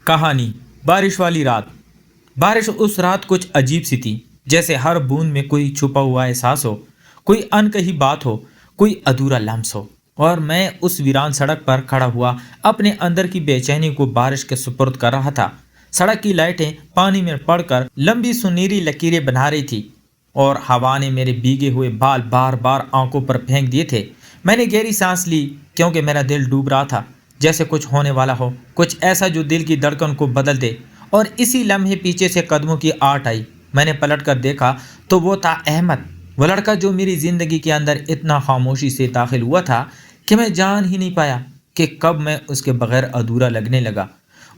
कहानी बारिश वाली रात। बारिश उस रात कुछ अजीब सी थी, जैसे हर बूंद में कोई छुपा हुआ एहसास हो, कोई अनकही बात हो, कोई अधूरा लम्स हो। और मैं उस वीरान सड़क पर खड़ा हुआ अपने अंदर की बेचैनी को बारिश के सुपुर्द कर रहा था। सड़क की लाइटें पानी में पड़कर लंबी सुनहरी लकीरें बना रही थी और हवा ने मेरे भीगे हुए बाल बार बार आंखों पर फेंक दिए थे। मैंने गहरी सांस ली क्योंकि मेरा दिल डूब रहा था, जैसे कुछ होने वाला हो, कुछ ऐसा जो दिल की धड़कन को बदल दे। और इसी लम्हे पीछे से कदमों की आट आई। मैंने पलट कर देखा तो वो था अहमद, वो लड़का जो मेरी ज़िंदगी के अंदर इतना खामोशी से दाखिल हुआ था कि मैं जान ही नहीं पाया कि कब मैं उसके बगैर अधूरा लगने लगा।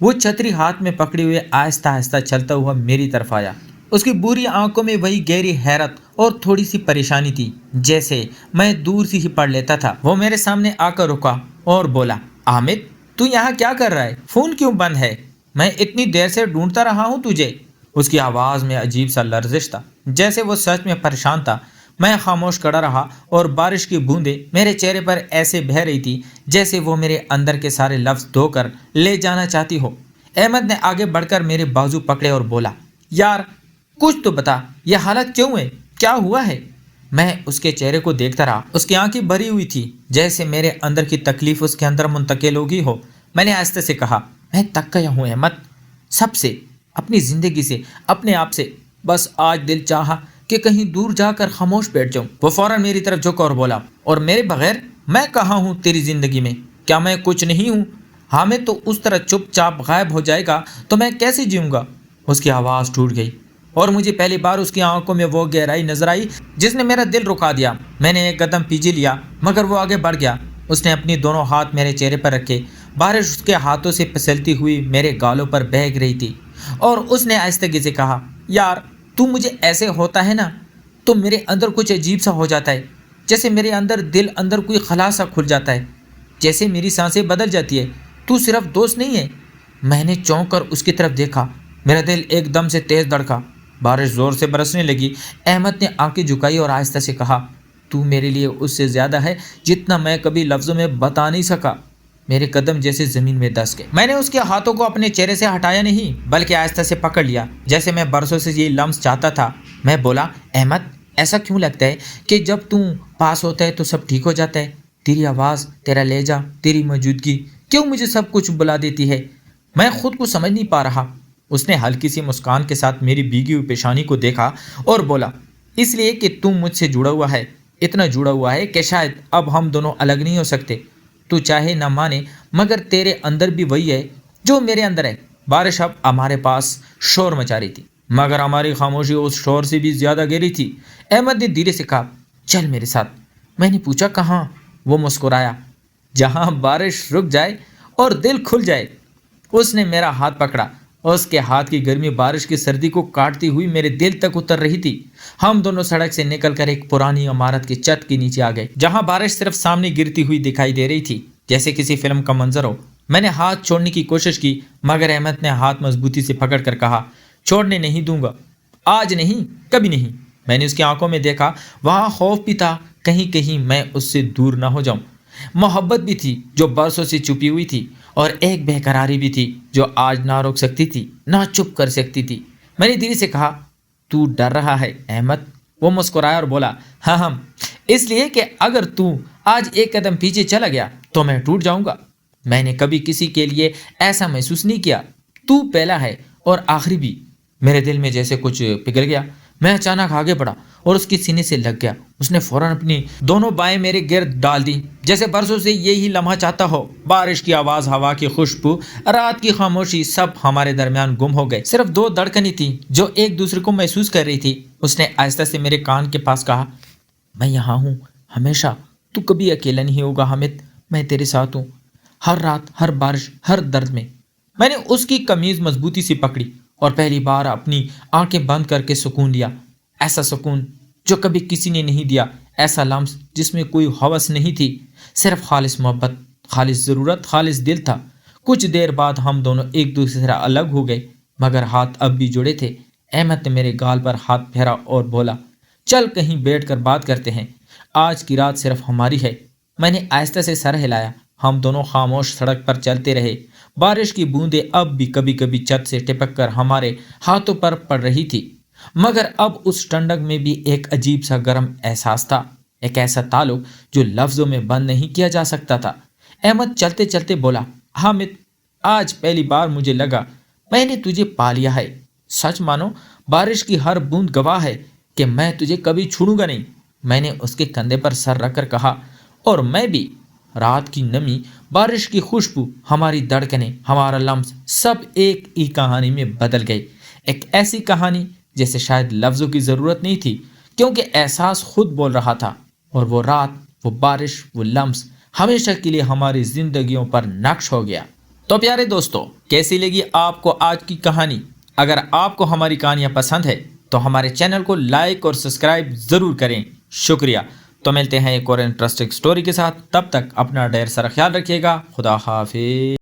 वो छतरी हाथ में पकड़े हुए आहिस्ता आहिस्ता चलता हुआ मेरी तरफ आया। उसकी बुरी आंखों में वही गहरी हैरत और थोड़ी सी परेशानी थी, जैसे मैं दूर से ही पढ़ लेता था। वो मेरे सामने आकर रुका और बोला, आमिद, तू यहाँ क्या कर रहा है? फोन क्यों बंद है? मैं इतनी देर से ढूंढता रहा हूँ तुझे। उसकी आवाज़ में अजीब सा लर्जिश था, जैसे वो सच में परेशान था। मैं खामोश खड़ा रहा और बारिश की बूंदें मेरे चेहरे पर ऐसे बह रही थी जैसे वो मेरे अंदर के सारे लफ्ज़ धोकर ले जाना चाहती हो। अहमद ने आगे बढ़कर मेरे बाजू पकड़े और बोला, यार कुछ तो बता, यह हालत क्यों है? क्या हुआ है? मैं उसके चेहरे को देखता रहा। उसकी आंखें भरी हुई थी, जैसे मेरे अंदर की तकलीफ उसके अंदर मुंतकिल हो गई हो। मैंने आहिस्ते से कहा, मैं थक गया हूँ अहमद, सबसे, अपनी ज़िंदगी से, अपने आप से। बस आज दिल चाहा कि कहीं दूर जाकर खामोश बैठ जाऊं। वो फौरन मेरी तरफ झुका और बोला, और मेरे बगैर मैं कहाँ हूँ तेरी ज़िंदगी में? क्या मैं कुछ नहीं हूँ? हामिद तो उस तरह चुपचाप गायब हो जाएगा तो मैं कैसे जीऊँगा? उसकी आवाज़ टूट गई और मुझे पहली बार उसकी आंखों में वो गहराई नजर आई जिसने मेरा दिल रुका दिया। मैंने एक कदम पीछे लिया मगर वो आगे बढ़ गया। उसने अपनी दोनों हाथ मेरे चेहरे पर रखे। बारिश उसके हाथों से फिसलती हुई मेरे गालों पर बह रही थी और उसने आहिस्ते से कहा, यार तू मुझे ऐसे होता है ना तो मेरे अंदर कुछ अजीब सा हो जाता है, जैसे मेरे अंदर दिल अंदर कोई खला सा खुल जाता है, जैसे मेरी सांसें बदल जाती है। तू सिर्फ दोस्त नहीं है। मैंने चौंक कर उसकी तरफ देखा। मेरा दिल एकदम से तेज धड़का। बारिश जोर से बरसने लगी। अहमद ने आंखें झुकाई और आहिस्ता से कहा, तू मेरे लिए उससे ज़्यादा है जितना मैं कभी लफ्ज़ों में बता नहीं सका। मेरे कदम जैसे ज़मीन में धंस गए। मैंने उसके हाथों को अपने चेहरे से हटाया नहीं, बल्कि आहिस्ता से पकड़ लिया, जैसे मैं बरसों से ये लम्स चाहता था। मैं बोला, अहमद, ऐसा क्यों लगता है कि जब तू पास होता है तो सब ठीक हो जाता है? तेरी आवाज़, तेरा लहजा, तेरी मौजूदगी क्यों मुझे सब कुछ बुला देती है? मैं खुद को समझ नहीं पा रहा। उसने हल्की सी मुस्कान के साथ मेरी भीगी हुई पेशानी को देखा और बोला, इसलिए कि तू मुझसे जुड़ा हुआ है, इतना जुड़ा हुआ है कि शायद अब हम दोनों अलग नहीं हो सकते। तू चाहे ना माने मगर तेरे अंदर भी वही है जो मेरे अंदर है। बारिश अब हमारे पास शोर मचा रही थी, मगर हमारी खामोशी उस शोर से भी ज़्यादा गहरी थी। अहमद ने धीरे से कहा, चल मेरे साथ। मैंने पूछा, कहाँ? वो मुस्कुराया, जहाँ बारिश रुक जाए और दिल खुल जाए। उसने मेरा हाथ पकड़ा। उसके हाथ की गर्मी बारिश की सर्दी को काटती हुई मेरे दिल तक उतर रही थी। हम दोनों सड़क से निकलकर एक पुरानी इमारत की छत के नीचे आ गए, जहां बारिश सिर्फ सामने गिरती हुई दिखाई दे रही थी, जैसे किसी फिल्म का मंजर हो। मैंने हाथ छोड़ने की कोशिश की मगर अहमद ने हाथ मजबूती से पकड़ कर कहा, छोड़ने नहीं दूंगा, आज नहीं, कभी नहीं। मैंने उसकी आंखों में देखा, वहाँ खौफ भी था, कहीं कहीं मैं उससे दूर ना हो जाऊं। मोहब्बत भी थी जो बरसों से छुपी हुई थी, और एक बेकरारी भी थी जो आज ना रोक सकती थी, ना चुप कर सकती थी। मैंने धीरे से कहा, तू डर रहा है अहमद? वो मुस्कुराया और बोला, हाँ हाँ, इसलिए कि अगर तू आज एक कदम पीछे चला गया तो मैं टूट जाऊंगा। मैंने कभी किसी के लिए ऐसा महसूस नहीं किया। तू पहला है और आखिरी भी। मेरे दिल में जैसे कुछ पिघल गया। मैं अचानक आगे बढ़ा और उसके सीने से लग गया। उसने फौरन अपनी दोनों बाहें मेरे गिर्द डाल दी, जैसे बरसों से यही लम्हा चाहता हो। बारिश की आवाज़, हवा की खुशबू, रात की खामोशी, सब हमारे दरमियान गुम हो गए। सिर्फ दो धड़कनें थीं जो एक दूसरे को महसूस कर रही थी। उसने आहिस्ता से मेरे कान के पास कहा, मैं यहाँ हूँ हमेशा, तू कभी अकेला नहीं होगा हामिद, मैं तेरे साथ हूँ, हर रात, हर बारिश, हर दर्द में। मैंने उसकी कमीज़ मजबूती से पकड़ी और पहली बार अपनी आंखें बंद करके सुकून लिया। ऐसा सुकून जो कभी किसी ने नहीं दिया, ऐसा लम्स जिसमें कोई हवस नहीं थी, सिर्फ खालिस मोहब्बत, खालिस ज़रूरत, खालिस दिल था। कुछ देर बाद हम दोनों एक दूसरे से अलग हो गए, मगर हाथ अब भी जुड़े थे। अहमद ने मेरे गाल पर हाथ फेरा और बोला, चल कहीं बैठ कर बात करते हैं, आज की रात सिर्फ हमारी है। मैंने आहिस्ता से सर हिलाया। हम दोनों खामोश सड़क पर चलते रहे। بارش کی بوندیں اب بھی کبھی کبھی چھت سے ٹپک کر ہمارے ہاتھوں پر پڑ رہی تھی، مگر اب اس ٹھنڈک میں بھی ایک عجیب سا گرم احساس تھا، ایک ایسا تعلق جو لفظوں میں بیان نہیں کیا جا سکتا تھا۔ احمد چلتے چلتے بولا، حامد، آج پہلی بار مجھے لگا میں نے تجھے پا لیا ہے۔ سچ مانو، بارش کی ہر بوند گواہ ہے کہ میں تجھے کبھی چھوڑوں گا نہیں۔ میں نے اس کے کندھے پر سر رکھ کر کہا، اور میں بھی۔ رات کی نمی، بارش کی خوشبو، ہماری دھڑکنیں، ہمارا لمس، سب ایک ہی کہانی میں بدل گئے۔ ایک ایسی کہانی جیسے شاید لفظوں کی ضرورت نہیں تھی، کیونکہ احساس خود بول رہا تھا، اور وہ رات، وہ بارش، وہ لمس ہمیشہ کے لیے ہماری زندگیوں پر نقش ہو گیا۔ تو پیارے دوستو، کیسی لگی آپ کو آج کی کہانی؟ اگر آپ کو ہماری کہانیاں پسند ہے تو ہمارے چینل کو لائک اور سبسکرائب ضرور کریں۔ شکریہ۔ تو ملتے ہیں ایک اور انٹرسٹنگ سٹوری کے ساتھ، تب تک اپنا ڈھیر سارا خیال رکھیے گا۔ خدا حافظ۔